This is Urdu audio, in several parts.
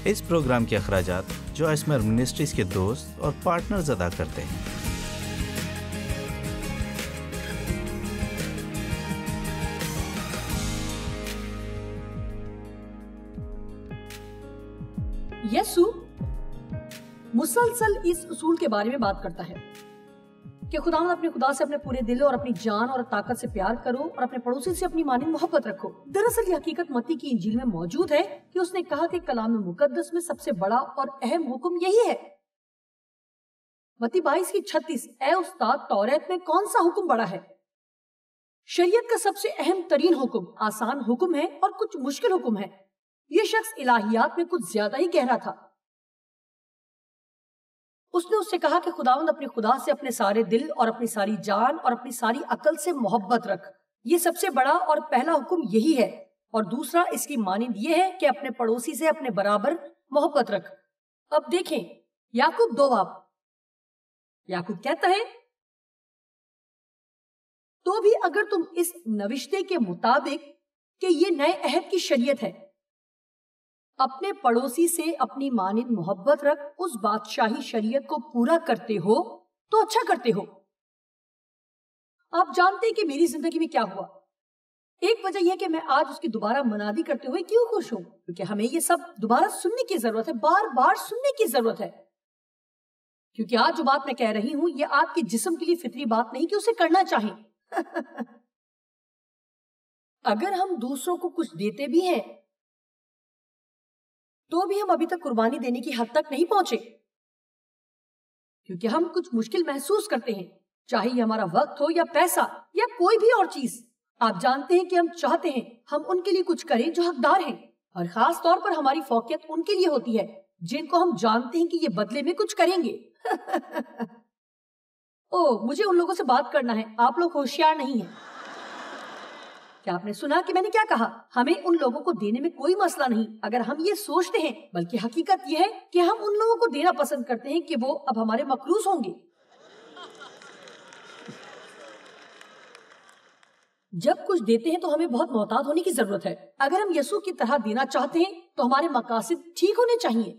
اس پروگرام کے اخراجات جو اسمر منسٹریز کے دوست اور پارٹنرز ادا کرتے ہیں۔ یسوع مسلسل اس اصول کے بارے میں بات کرتا ہے کہ خداوند اپنے خدا سے اپنے پورے دل اور اپنی جان اور طاقت سے پیار کرو اور اپنے پڑوسی سے اپنی مانند محبت رکھو۔ دراصل یہ حقیقت متی کی انجیل میں موجود ہے کہ اس نے کہا کہ کلام مقدس میں سب سے بڑا اور اہم حکم یہی ہے۔ متی 22:36 اے استاد توریت میں کون سا حکم بڑا ہے؟ شریعت کا سب سے اہم ترین حکم آسان حکم ہے اور کچھ مشکل حکم ہے۔ یہ شخص الہیات میں کچھ زیادہ ہی گہرا تھا۔ اس نے اس سے کہا کہ خداوند اپنے خدا سے اپنے سارے دل اور اپنی ساری جان اور اپنی ساری عقل سے محبت رکھ۔ یہ سب سے بڑا اور پہلا حکم یہی ہے، اور دوسرا اس کی مانند یہ ہے کہ اپنے پڑوسی سے اپنے برابر محبت رکھ۔ اب دیکھیں یعقوب 2 یعقوب کہتا ہے تو بھی اگر تم اس نوشتے کے مطابق کہ یہ نئے عہد کی شریعت ہے اپنے پڑوسی سے اپنی مانند محبت رکھ اس بادشاہی شریعت کو پورا کرتے ہو تو اچھا کرتے ہو۔ آپ جانتے ہیں کہ میری زندگی میں کیا ہوا۔ ایک وجہ یہ کہ میں آج اس کی دوبارہ منادی کرتے ہوئے کیوں خوش ہوں، کیونکہ ہمیں یہ سب دوبارہ سننے کی ضرورت ہے، بار بار سننے کی ضرورت ہے، کیونکہ آج جو بات میں کہہ رہی ہوں یہ آپ کے جسم کے لیے فطری بات نہیں کہ اسے کرنا چاہیں۔ اگر ہم دوسروں کو کچھ دیتے بھی ہیں تو بھی ہم ابھی تک قربانی دینے کی حد تک نہیں پہنچے، کیونکہ ہم کچھ مشکل محسوس کرتے ہیں، چاہے یہ ہمارا وقت ہو یا پیسہ یا کوئی بھی اور چیز۔ آپ جانتے ہیں کہ ہم چاہتے ہیں ہم ان کے لیے کچھ کریں جو حقدار ہیں، اور خاص طور پر ہماری فوقیت ان کے لیے ہوتی ہے جن کو ہم جانتے ہیں کہ یہ بدلے میں کچھ کریں گے۔ مجھے ان لوگوں سے بات کرنا ہے، آپ لوگ ہوشیار نہیں ہیں۔ کیا آپ نے سنا کہ میں نے کیا کہا؟ ہمیں ان لوگوں کو دینے میں کوئی مسئلہ نہیں اگر ہم یہ سوچتے ہیں، بلکہ حقیقت یہ ہے کہ ہم ان لوگوں کو دینا پسند کرتے ہیں کہ وہ اب ہمارے مقروض ہوں گے۔ جب کچھ دیتے ہیں تو ہمیں بہت محتاط ہونے کی ضرورت ہے۔ اگر ہم یسوع کی طرح دینا چاہتے ہیں تو ہمارے مقاصد ٹھیک ہونے چاہیے۔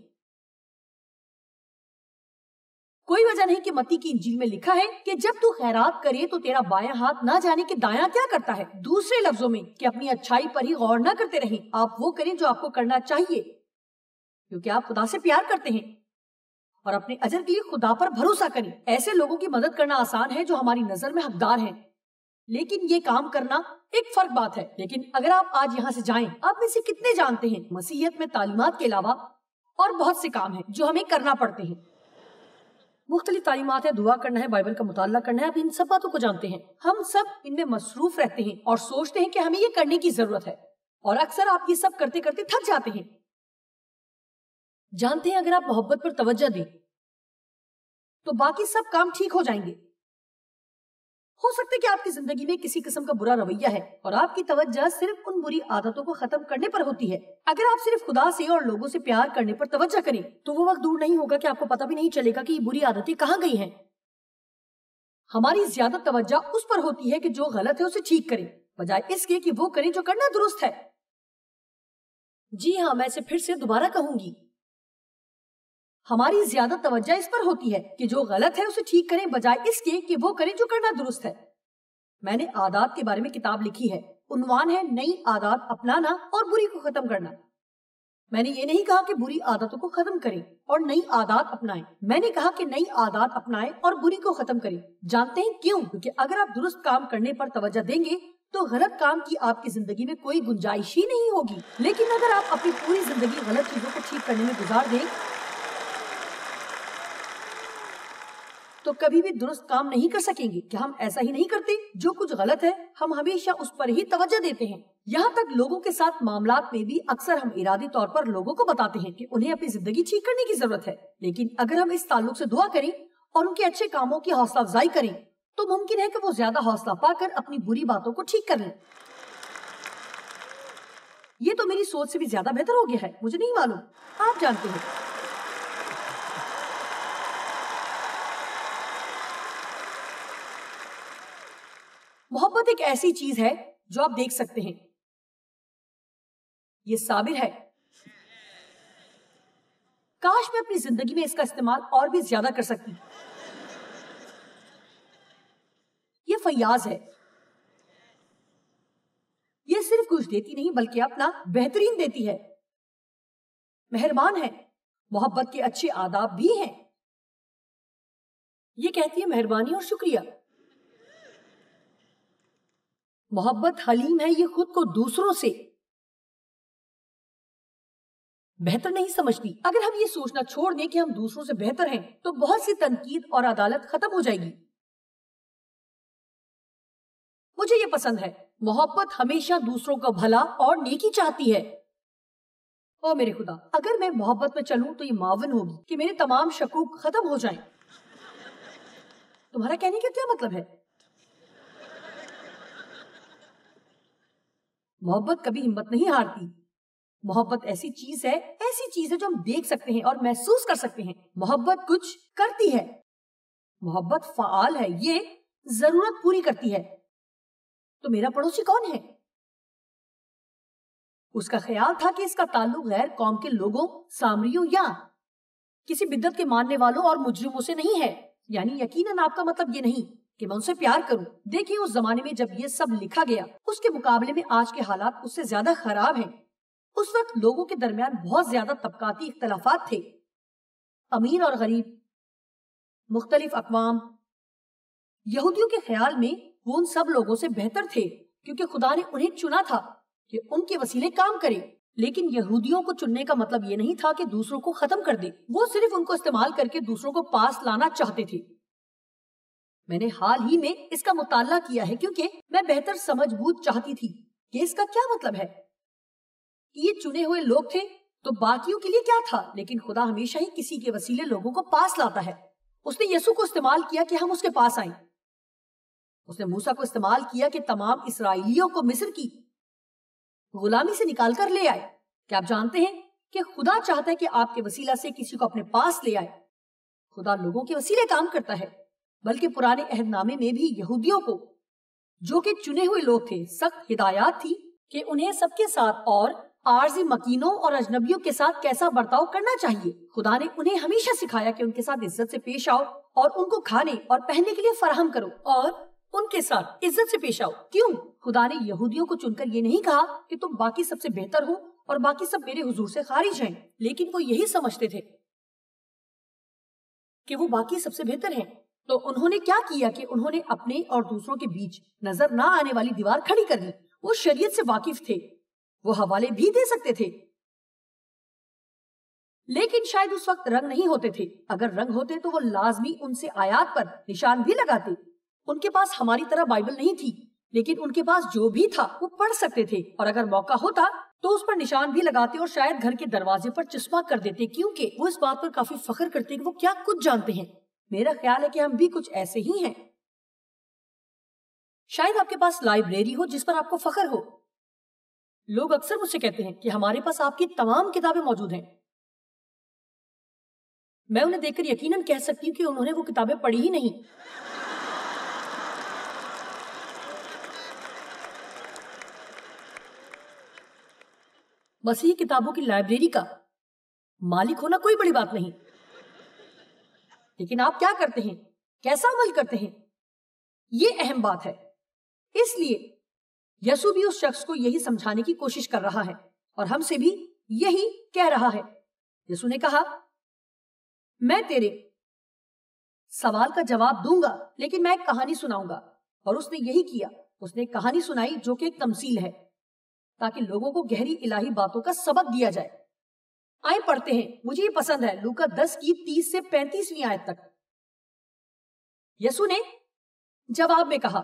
کوئی وجہ نہیں کہ متی کی انجیل میں لکھا ہے کہ جب تو خیرات کرے تو تیرا بایاں ہاتھ نہ جانے کہ دایاں کیا کرتا ہے۔ دوسرے لفظوں میں کہ اپنی اچھائی پر ہی غور نہ کرتے رہیں، آپ وہ کریں جو آپ کو کرنا چاہیے، کیونکہ آپ خدا سے پیار کرتے ہیں، اور اپنے اجر کے لیے خدا پر بھروسہ کریں۔ ایسے لوگوں کی مدد کرنا آسان ہے جو ہماری نظر میں حقدار ہیں، لیکن یہ کام کرنا ایک فرق بات ہے۔ لیکن اگر آپ آج یہاں سے جائیں، آپ میں سے کتنے جانتے ہیں مسیحیت میں تعلیمات کے علاوہ اور بہت سے کام ہیں جو ہمیں کرنا پڑتے ہیں۔ مختلف تعلیمات ہیں، دعا کرنا ہے، بائبل کا مطالعہ کرنا ہے، آپ ان سب باتوں کو جانتے ہیں۔ ہم سب ان میں مصروف رہتے ہیں اور سوچتے ہیں کہ ہمیں یہ کرنے کی ضرورت ہے، اور اکثر آپ یہ سب کرتے کرتے تھک جاتے ہیں۔ جانتے ہیں اگر آپ محبت پر توجہ دیں تو باقی سب کام ٹھیک ہو جائیں گے۔ ہو سکتا ہے کہ آپ کی زندگی میں کسی قسم کا برا رویہ ہے اور آپ کی توجہ صرف ان بری عادتوں کو ختم کرنے پر ہوتی ہے۔ اگر آپ صرف خدا سے اور لوگوں سے پیار کرنے پر توجہ کریں تو وہ وقت دور نہیں ہوگا کہ آپ کو پتہ بھی نہیں چلے گا کہ یہ بری عادتیں کہاں گئی ہیں۔ ہماری زیادہ توجہ اس پر ہوتی ہے کہ جو غلط ہے اسے ٹھیک کریں، بجائے اس کے کہ وہ کریں جو کرنا درست ہے۔ جی ہاں، میں اسے پھر سے دوبارہ کہوں گی، ہماری زیادہ توجہ اس پر ہوتی ہے کہ جو غلط ہے اسے ٹھیک کریں، بجائے اس کے کہ وہ کریں جو کرنا درست ہے۔ میں نے عادات کے بارے میں کتاب لکھی ہے، عنوان ہے نئی عادات اپنانا اور بری کو ختم کرنا۔ میں نے یہ نہیں کہا کہ بری عادتوں کو ختم کریں اور نئی عادات اپنائیں، میں نے کہا کہ نئی عادات اپنائیں اور بری کو ختم کریں۔ جانتے ہیں کیوں؟ کیونکہ اگر آپ درست کام کرنے پر توجہ دیں گے تو غلط کام کی آپ کی زندگی میں کوئی گنجائش ہی نہیں ہوگی، لیکن اگر آپ اپنی پوری زندگی غلط چیزوں کو ٹھیک کرنے میں گزار دیں تو کبھی بھی درست کام نہیں کر سکیں گے۔ کیا ہم ایسا ہی نہیں کرتے؟ جو کچھ غلط ہے ہم ہمیشہ اس پر ہی توجہ دیتے ہیں، یہاں تک لوگوں کے ساتھ معاملات میں بھی اکثر ہم ارادی طور پر لوگوں کو بتاتے ہیں کہ انہیں اپنی زندگی ٹھیک کرنے کی ضرورت ہے، لیکن اگر ہم اس تعلق سے دعا کریں اور ان کے اچھے کاموں کی حوصلہ افزائی کریں تو ممکن ہے کہ وہ زیادہ حوصلہ پا کر اپنی بری باتوں کو ٹھیک کر لیں۔ یہ تو میری سوچ سے بھی زیادہ بہتر ہو گیا ہے، مجھے نہیں معلوم، آپ جانتے ہیں۔ محبت ایک ایسی چیز ہے جو آپ دیکھ سکتے ہیں، یہ صابر ہے، کاش میں اپنی زندگی میں اس کا استعمال اور بھی زیادہ کر سکتی. یہ فیاض ہے. یہ صرف کچھ دیتی نہیں بلکہ اپنا بہترین دیتی ہے. مہربان ہے. محبت کے اچھے آداب بھی ہیں. یہ کہتی ہے مہربانی اور شکریہ. محبت حلیم ہے. یہ خود کو دوسروں سے بہتر نہیں سمجھتی. اگر ہم یہ سوچنا چھوڑ دیں کہ ہم دوسروں سے بہتر ہیں تو بہت سی تنقید اور عدالت ختم ہو جائے گی. مجھے یہ پسند ہے. محبت ہمیشہ دوسروں کا بھلا اور نیکی چاہتی ہے. او میرے خدا، اگر میں محبت میں چلوں تو یہ معاون ہوگی کہ میرے تمام شکوک ختم ہو جائیں. تمہارا کہنے کا کیا مطلب ہے؟ محبت کبھی ہمت نہیں ہارتی. محبت ایسی چیز ہے جو ہم دیکھ سکتے ہیں اور محسوس کر سکتے ہیں. محبت کچھ کرتی ہے. محبت فعال ہے. یہ ضرورت پوری کرتی ہے. تو میرا پڑوسی کون ہے؟ اس کا خیال تھا کہ اس کا تعلق غیر قوم کے لوگوں، سامریوں یا کسی بدعت کے ماننے والوں اور مجرموں سے نہیں ہے. یعنی یقیناً آپ کا مطلب یہ نہیں کہ میں ان سے پیار کروں. دیکھیں اس زمانے میں جب یہ سب لکھا گیا اس کے مقابلے میں آج کے حالات اس سے زیادہ خراب ہیں. اس وقت لوگوں کے درمیان بہت زیادہ طبقاتی اختلافات تھے. امیر اور غریب، مختلف اقوام. یہودیوں کے خیال میں وہ ان سب لوگوں سے بہتر تھے کیونکہ خدا نے انہیں چنا تھا کہ ان کے وسیلے کام کرے. لیکن یہودیوں کو چننے کا مطلب یہ نہیں تھا کہ دوسروں کو ختم کر دے. وہ صرف ان کو استعمال کر کے دوسروں کو پاس لانا چاہتے تھے. میں نے حال ہی میں اس کا مطالعہ کیا ہے کیونکہ میں بہتر سمجھ بوجھ چاہتی تھی کہ اس کا کیا مطلب ہے. یہ چنے ہوئے لوگ تھے تو باقیوں کے لیے کیا تھا؟ لیکن خدا ہمیشہ ہی کسی کے وسیلے لوگوں کو پاس لاتا ہے. اس نے یسوع کو استعمال کیا کہ ہم اس کے پاس آئیں. اس نے موسیٰ کو استعمال کیا کہ تمام اسرائیلیوں کو مصر کی غلامی سے نکال کر لے آئے. کیا آپ جانتے ہیں کہ خدا چاہتا ہے کہ آپ کے وسیلہ سے کسی کو اپنے پاس لے آئے؟ خدا لوگوں کے وسیلے کام کرتا ہے. بلکہ پرانے عہد نامے میں بھی یہودیوں کو، جو کہ چنے ہوئے لوگ تھے، سخت ہدایات تھی کہ انہیں سب کے ساتھ اور عارضی مکینوں اور اجنبیوں کے ساتھ کیسا برتاؤ کرنا چاہیے. خدا نے انہیں ہمیشہ سکھایا کہ ان کے ساتھ عزت سے پیش آؤ اور ان کو کھانے اور پہننے کے لیے فراہم کرو اور ان کے ساتھ عزت سے پیش آؤ. کیوں؟ خدا نے یہودیوں کو چن کر یہ نہیں کہا کہ تم باقی سب سے بہتر ہو اور باقی سب میرے حضور سے خارج ہیں. لیکن وہ یہی سمجھتے تھے کہ وہ باقی سب سے بہتر ہیں. تو انہوں نے کیا کیا کہ انہوں نے اپنے اور دوسروں کے بیچ نظر نہ آنے والی دیوار کھڑی کر لی. وہ شریعت سے واقف تھے، وہ حوالے بھی دے سکتے تھے، لیکن شاید اس وقت رنگ نہیں ہوتے تھے. اگر رنگ ہوتے تو وہ لازمی ان سے آیات پر نشان بھی لگاتے. ان کے پاس ہماری طرح بائبل نہیں تھی، لیکن ان کے پاس جو بھی تھا وہ پڑھ سکتے تھے، اور اگر موقع ہوتا تو اس پر نشان بھی لگاتے اور شاید گھر کے دروازے پر چسپاں کر دیتے، کیونکہ وہ اس بات پر کافی فخر کرتے کہ وہ کیا کچھ جانتے ہیں. میرا خیال ہے کہ ہم بھی کچھ ایسے ہی ہیں. شاید آپ کے پاس لائبریری ہو جس پر آپ کو فخر ہو. لوگ اکثر مجھ سے کہتے ہیں کہ ہمارے پاس آپ کی تمام کتابیں موجود ہیں. میں انہیں دیکھ کر یقیناً کہہ سکتی ہوں کہ انہوں نے وہ کتابیں پڑھی ہی نہیں. مسیحی کتابوں کی لائبریری کا مالک ہونا کوئی بڑی بات نہیں، لیکن آپ کیا کرتے ہیں، کیسا عمل کرتے ہیں، یہ اہم بات ہے. اس لیے یسوع بھی اس شخص کو یہی سمجھانے کی کوشش کر رہا ہے اور ہم سے بھی یہی کہہ رہا ہے. یسوع نے کہا، میں تیرے سوال کا جواب دوں گا لیکن میں ایک کہانی سناؤں گا. اور اس نے یہی کیا. اس نے ایک کہانی سنائی جو کہ ایک تمثیل ہے تاکہ لوگوں کو گہری الہی باتوں کا سبق دیا جائے. آئیں پڑھتے ہیں. مجھے یہ پسند ہے. لوکا 10 کی 30 سے 35ویں آیت تک. یسوع نے جواب میں کہا،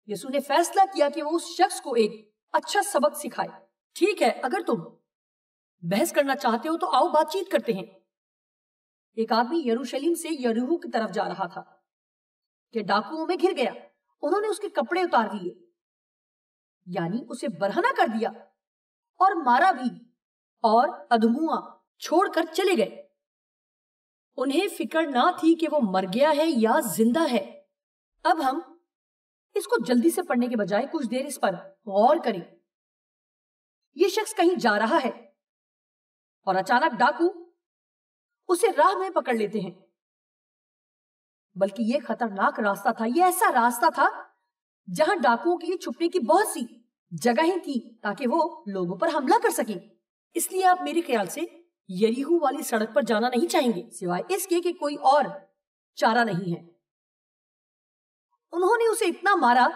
یسوع نے فیصلہ کیا کہ وہ اس شخص کو ایک اچھا سبق سکھائے. ٹھیک ہے، اگر تم بحث کرنا چاہتے ہو تو آؤ بات چیت کرتے ہیں. ایک آدمی یروشلم سے یریحو کی طرف جا رہا تھا کہ ڈاکوؤں میں گھر گیا. انہوں نے اس کے کپڑے اتار لیے، یعنی اسے برہنہ کر دیا اور مارا بھی، اور ادھموا چھوڑ کر چلے گئے. انہیں فکر نہ تھی کہ وہ مر گیا ہے یا زندہ ہے. اب ہم اس کو جلدی سے پڑھنے کے بجائے کچھ دیر اس پر غور کریں. یہ شخص کہیں جا رہا ہے اور اچانک ڈاکو اسے راہ میں پکڑ لیتے ہیں. بلکہ یہ خطرناک راستہ تھا. یہ ایسا راستہ تھا جہاں ڈاکوؤں کے لیے چھپنے کی بہت سی جگہیں تھی تاکہ وہ لوگوں پر حملہ کر سکیں. اس لیے آپ میرے خیال سے یریحو والی سڑک پر جانا نہیں چاہیں گے سوائے اس کے کہ کوئی اور چارہ نہیں ہے. انہوں نے اسے اتنا مارا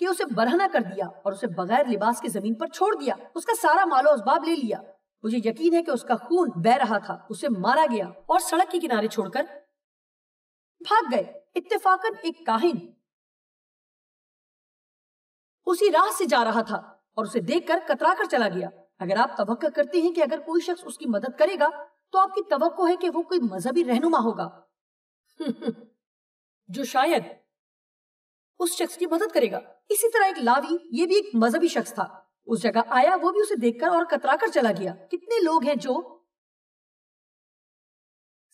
کہ اسے برہنہ کر دیا اور اسے بغیر لباس کے زمین پر چھوڑ دیا. اس کا سارا مال و اسباب لے لیا. مجھے یقین ہے کہ اس کا خون بہہ رہا تھا. اسے مارا گیا اور سڑک کے کنارے چھوڑ کر بھاگ گئے. اتفاقاً ایک کاہن اسی راہ سے جا رہا تھا اور اسے دیکھ کر کترا کر چلا گیا. اگر آپ توقع کرتے ہیں کہ اگر کوئی شخص اس کی مدد کرے گا تو آپ کی توقع ہے کہ وہ کوئی مذہبی رہنما ہوگا جو شاید اس شخص کی مدد کرے گا. اسی طرح ایک لاوی، یہ بھی ایک مذہبی شخص تھا، اس جگہ آیا، وہ بھی اسے دیکھ کر اور کترا کر چلا گیا. کتنے لوگ ہیں جو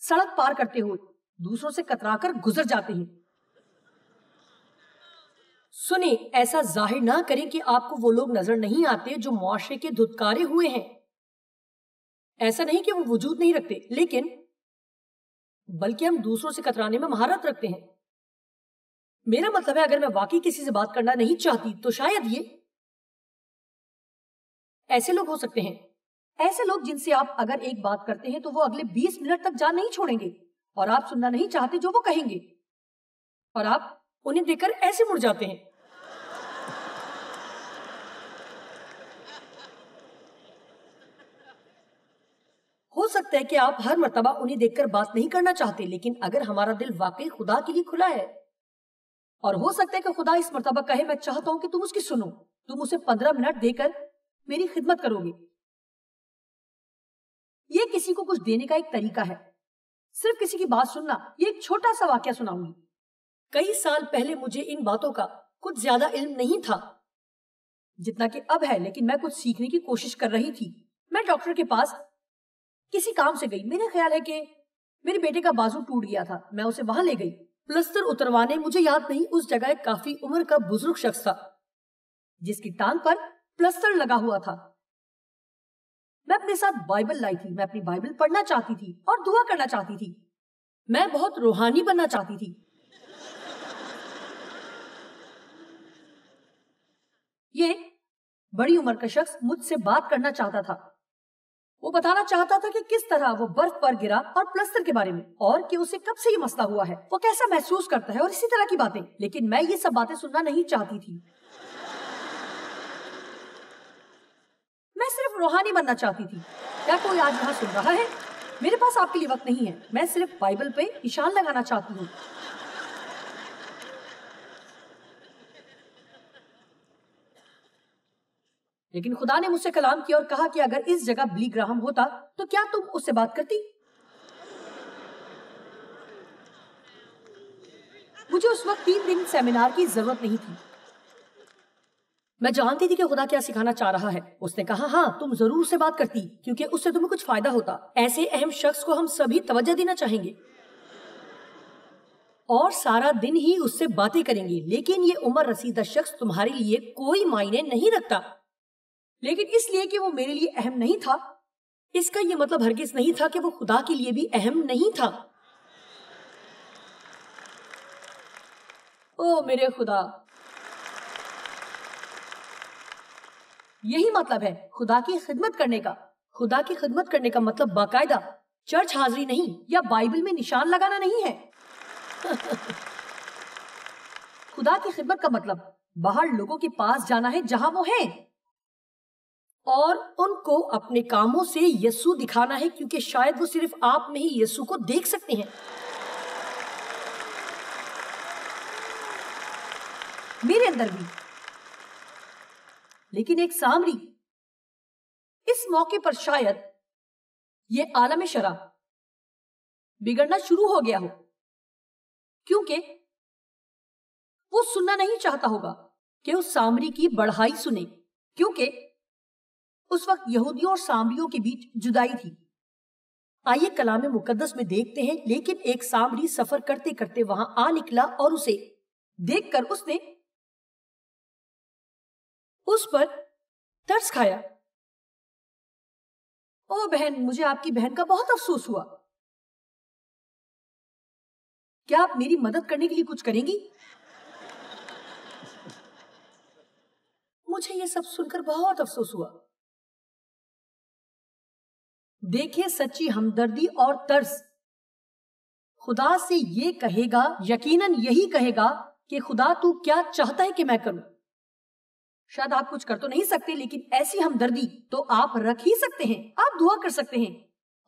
سڑک پار کرتے ہوئے دوسروں سے کترا کر گزر جاتے ہیں. سنیں، ایسا ظاہر نہ کریں کہ آپ کو وہ لوگ نظر نہیں آتے جو معاشرے کے دھتکارے ہوئے ہیں. ایسا نہیں کہ وہ وجود نہیں رکھتے، لیکن بلکہ ہم دوسروں سے کترانے میں مہارت رکھتے ہیں. میرا مطلب ہے اگر میں واقعی کسی سے بات کرنا نہیں چاہتی تو شاید یہ ایسے لوگ ہو سکتے ہیں. ایسے لوگ جن سے آپ اگر ایک بات کرتے ہیں تو وہ اگلے 20 منٹ تک جان نہیں چھوڑیں گے اور آپ سننا نہیں چاہتے جو وہ کہیں گے اور آپ انہیں دیکھ کر ایسے مڑ جاتے ہیں. ہو سکتا ہے کہ آپ ہر مرتبہ انہیں دیکھ کر بات نہیں کرنا چاہتے، لیکن اگر ہمارا دل واقعی خدا کے لیے کھلا ہے، اور ہو سکتا ہے کہ خدا اس مرتبہ کہے میں چاہتا ہوں کہ تم اس کی سنو، تم اسے 15 منٹ دے کر میری خدمت کرو گے. یہ کسی کو کچھ دینے کا ایک طریقہ ہے، صرف کسی کی بات سننا. یہ ایک چھوٹا سا واقعہ سناؤں گی. کئی سال پہلے مجھے ان باتوں کا کچھ زیادہ علم نہیں تھا جتنا کہ اب ہے، لیکن میں کچھ سیکھنے کی کوشش کر رہی تھی. میں ڈاکٹر کے پاس کسی کام سے گئی. میرا خیال ہے کہ میرے بیٹے کا بازو ٹوٹ گیا تھا. میں اسے وہاں لے گئی. پلسٹر اتروانے، مجھے یاد نہیں، اس جگہ ایک کافی عمر کا بزرگ شخص تھا جس کی ٹانگ پر پلسٹر لگا ہوا تھا. میں اپنے ساتھ بائبل لائی تھی. میں اپنی بائبل پڑھنا چاہتی تھی اور دعا کرنا چاہتی تھی. میں بہت روحانی بننا چاہتی تھی. یہ بڑی عمر کا شخص مجھ سے بات کرنا چاہتا تھا. وہ بتانا چاہتا تھا کہ کس طرح وہ برف پر گرا اور پلسٹر کے بارے میں، اور کہ اسے کب سے یہ مسئلہ ہوا ہے، وہ کیسا محسوس کرتا ہے اور اسی طرح کی باتیں. لیکن میں یہ سب باتیں سننا نہیں چاہتی تھی. میں صرف روحانی بننا چاہتی تھی. کیا کوئی آج یہاں سن رہا ہے؟ میرے پاس آپ کے لیے وقت نہیں ہے. میں صرف بائبل پہ نشان لگانا چاہتی ہوں. لیکن خدا نے مجھ سے کلام کیا اور کہا کہ اگر اس جگہ بلی گراہم ہوتا تو کیا تم اس سے بات کرتی؟ مجھے اس وقت 3 دن سیمینار کی ضرورت نہیں تھی. میں جانتی تھی کہ خدا کیا سکھانا چاہ رہا ہے. اس نے کہا ہاں تم ضرور اس سے بات کرتی کیونکہ اس سے تمہیں کچھ فائدہ ہوتا. ایسے اہم شخص کو ہم سبھی توجہ دینا چاہیں گے اور سارا دن ہی اس سے باتیں کریں گے. لیکن یہ عمر رسیدہ شخص تمہارے لیے کوئی معنی نہیں رکھتا. لیکن اس لیے کہ وہ میرے لیے اہم نہیں تھا، اس کا یہ مطلب ہرگز نہیں تھا کہ وہ خدا کے لیے بھی اہم نہیں تھا. او میرے خدا، یہی مطلب ہے خدا کی خدمت کرنے کا. خدا کی خدمت کرنے کا مطلب باقاعدہ چرچ حاضری نہیں یا بائبل میں نشان لگانا نہیں ہے. خدا کی خدمت کا مطلب باہر لوگوں کے پاس جانا ہے جہاں وہ ہیں اور ان کو اپنے کاموں سے یسوع دکھانا ہے، کیونکہ شاید وہ صرف آپ میں ہی یسوع کو دیکھ سکتے ہیں. میرے اندر بھی. لیکن ایک سامری اس موقع پر شاید یہ عالم شرع بگڑنا شروع ہو گیا ہو، کیونکہ وہ سننا نہیں چاہتا ہوگا کہ اس سامری کی بڑھائی سنے، کیونکہ اس وقت یہودیوں اور سامریوں کے بیچ جدائی تھی. آئیے کلام مقدس میں دیکھتے ہیں. لیکن ایک سامری سفر کرتے کرتے وہاں آ نکلا اور اسے دیکھ کر اس نے اس پر ترس کھایا. او بہن، مجھے آپ کی بہن کا بہت افسوس ہوا. کیا آپ میری مدد کرنے کے لیے کچھ کریں گی؟ مجھے یہ سب سن کر بہت افسوس ہوا. دیکھیں، سچی ہمدردی اور ترس خدا سے یہ کہے گا، یقیناً یہی کہے گا کہ خدا تو کیا چاہتا ہے کہ میں کروں. شاید آپ کچھ کر تو نہیں سکتے، لیکن ایسی ہمدردی تو آپ رکھ ہی سکتے ہیں. آپ دعا کر سکتے ہیں،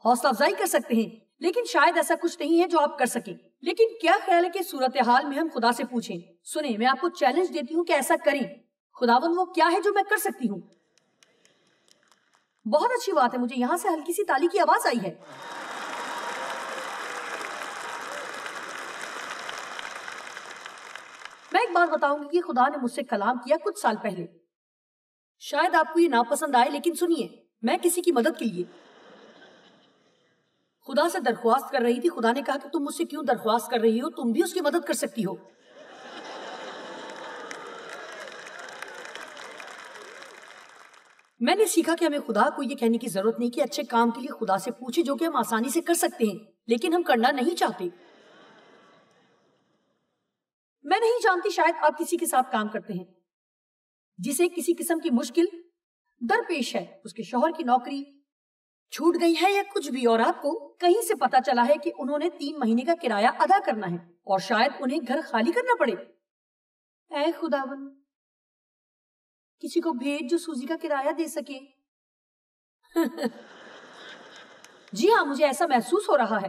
حوصلہ افزائی کر سکتے ہیں، لیکن شاید ایسا کچھ نہیں ہے جو آپ کر سکیں. لیکن کیا خیال ہے کہ صورتحال میں ہم خدا سے پوچھیں، سنیں میں آپ کو چیلنج دیتی ہوں کہ ایسا کریں. خداوند وہ کیا ہے جو میں کر سکتی ہوں؟ بہت اچھی بات ہے، مجھے یہاں سے ہلکی سی تالی کی آواز آئی ہے. میں ایک بات بتاؤں گی کہ خدا نے مجھ سے کلام کیا کچھ سال پہلے. شاید آپ کو یہ ناپسند آئے، لیکن سنیے، میں کسی کی مدد کے لیے خدا سے درخواست کر رہی تھی. خدا نے کہا کہ تم مجھ سے کیوں درخواست کر رہی ہو، تم بھی اس کی مدد کر سکتی ہو. میں نے سیکھا کہ ہمیں خدا کو یہ کہنے کی ضرورت نہیں کہ اچھے کام کے لیے خدا سے پوچھے جو کہ ہم آسانی سے کر سکتے ہیں، لیکن ہم کرنا نہیں چاہتے. میں نہیں جانتی، شاید آپ کسی کے ساتھ کام کرتے ہیں جسے کسی قسم کی مشکل درپیش ہے. اس کے شوہر کی نوکری چھوٹ گئی ہے یا کچھ بھی، اور آپ کو کہیں سے پتا چلا ہے کہ انہوں نے 3 مہینے کا کرایہ ادا کرنا ہے اور شاید انہیں گھر خالی کرنا پڑے. اے خداوند، کسی کو بھیج جو سوزی کا کرایہ دے سکے. جی ہاں، مجھے ایسا محسوس ہو رہا ہے.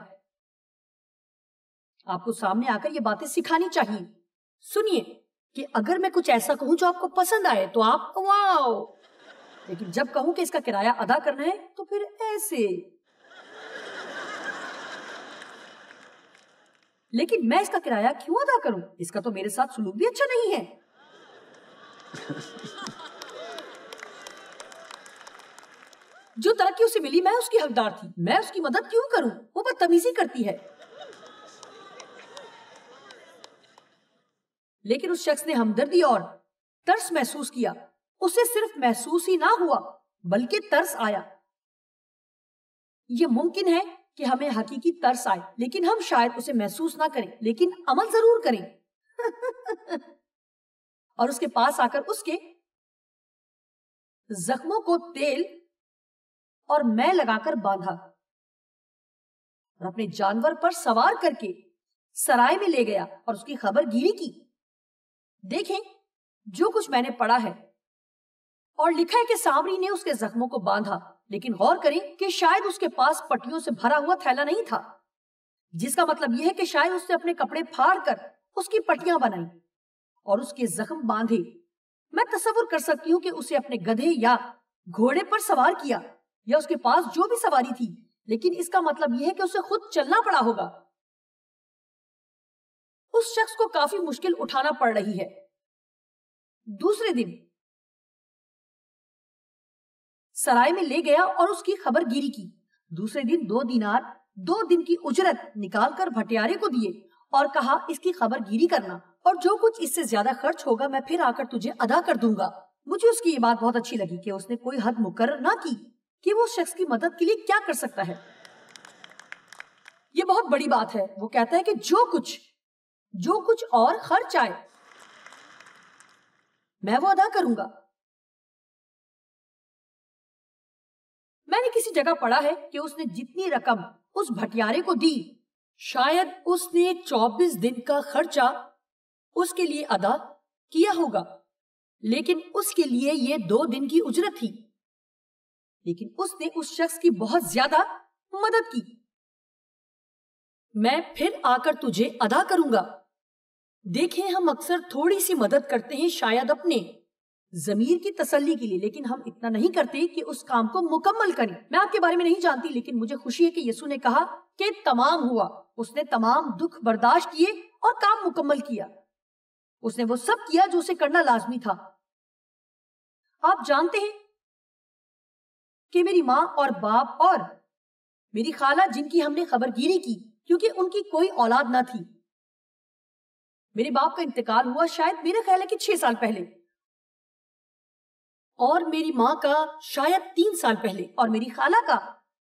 آپ کو سامنے آ کر یہ باتیں سکھانی چاہیے. سنیے کہ اگر میں کچھ ایسا کہوں جو آپ کو پسند آئے تو آپ واو، لیکن جب کہوں کہ اس کا کرایہ ادا کرنا ہے تو پھر ایسے. لیکن میں اس کا کرایہ کیوں ادا کروں؟ اس کا تو میرے ساتھ سلوک بھی اچھا نہیں ہے. جو ترقی اسے ملی میں اس کی حقدار تھی، میں اس کی مدد کیوں کروں؟ وہ بدتمیزی کرتی ہے. لیکن اس شخص نے ہمدردی اور ترس محسوس کیا. اسے صرف محسوس ہی نہ ہوا بلکہ ترس آیا. یہ ممکن ہے کہ ہمیں حقیقی ترس آئے لیکن ہم شاید اسے محسوس نہ کریں، لیکن عمل ضرور کریں. اور اس کے پاس آ کر اس کے زخموں کو تیل اور میں لگا کر باندھا اور اپنے جانور پر سوار کر کے سرائے میں لے گیا اور اس کی خبر گیری کی. دیکھیں جو کچھ میں نے پڑھا ہے اور لکھا ہے کہ سامری نے اس کے زخموں کو باندھا، لیکن غور کریں کہ شاید اس کے پاس پٹیوں سے بھرا ہوا تھیلا نہیں تھا، جس کا مطلب یہ ہے کہ شاید اس نے اپنے کپڑے پھاڑ کر اس کی پٹیاں بنائیں اور اس کے زخم باندھے. میں تصور کر سکتی ہوں کہ اسے اپنے گدھے یا گھوڑے پر سوار کیا یا اس کے پاس جو بھی سواری تھی، لیکن اس کا مطلب یہ ہے کہ اسے خود چلنا پڑا ہوگا. اس شخص کو کافی مشکل اٹھانا پڑ رہی ہے. دوسرے دن سرائے میں لے گیا اور اس کی خبر گیری کی. دوسرے دن 2 دینار 2 دن کی اجرت نکال کر بھٹیارے کو دیے اور کہا اس کی خبر گیری کرنا اور جو کچھ اس سے زیادہ خرچ ہوگا میں پھر آ کر تجھے ادا کر دوں گا. مجھے اس کی یہ بات بہت اچھی لگی کہ اس نے کوئی حد مقرر نہ کی کہ وہ اس شخص کی مدد کے لیے کیا کر سکتا ہے. یہ بہت بڑی بات ہے. وہ کہتا ہے کہ جو کچھ اور خرچ آئے میں وہ ادا کروں گا. میں نے کسی جگہ پڑھا ہے کہ اس نے جتنی رقم اس بھٹیارے کو دی شاید اس نے 24 دن کا خرچہ اس کے لیے ادا کیا ہوگا، لیکن اس کے لیے یہ 2 دن کی اجرت تھی. لیکن اس نے اس شخص کی بہت زیادہ مدد کی. میں پھر آ کر تجھے ادا کروں گا. دیکھیں ہم اکثر تھوڑی سی مدد کرتے ہیں شاید اپنے ضمیر کی تسلی کے لیے، لیکن ہم اتنا نہیں کرتے کہ اس کام کو مکمل کریں. میں آپ کے بارے میں نہیں جانتی، لیکن مجھے خوشی ہے کہ یسوع نے کہا کہ تمام ہوا. اس نے تمام دکھ برداشت کیے اور کام مکمل کیا. اس نے وہ سب کیا جو اسے کرنا لازمی تھا. آپ جانتے ہیں کہ میری ماں اور باپ اور میری خالہ جن کی ہم نے خبر گیری کی کیونکہ ان کی کوئی اولاد نہ تھی. میرے باپ کا انتقال ہوا شاید میرے خیال ہے کہ 6 سال پہلے، اور میری ماں کا شاید 3 سال پہلے، اور میری خالہ کا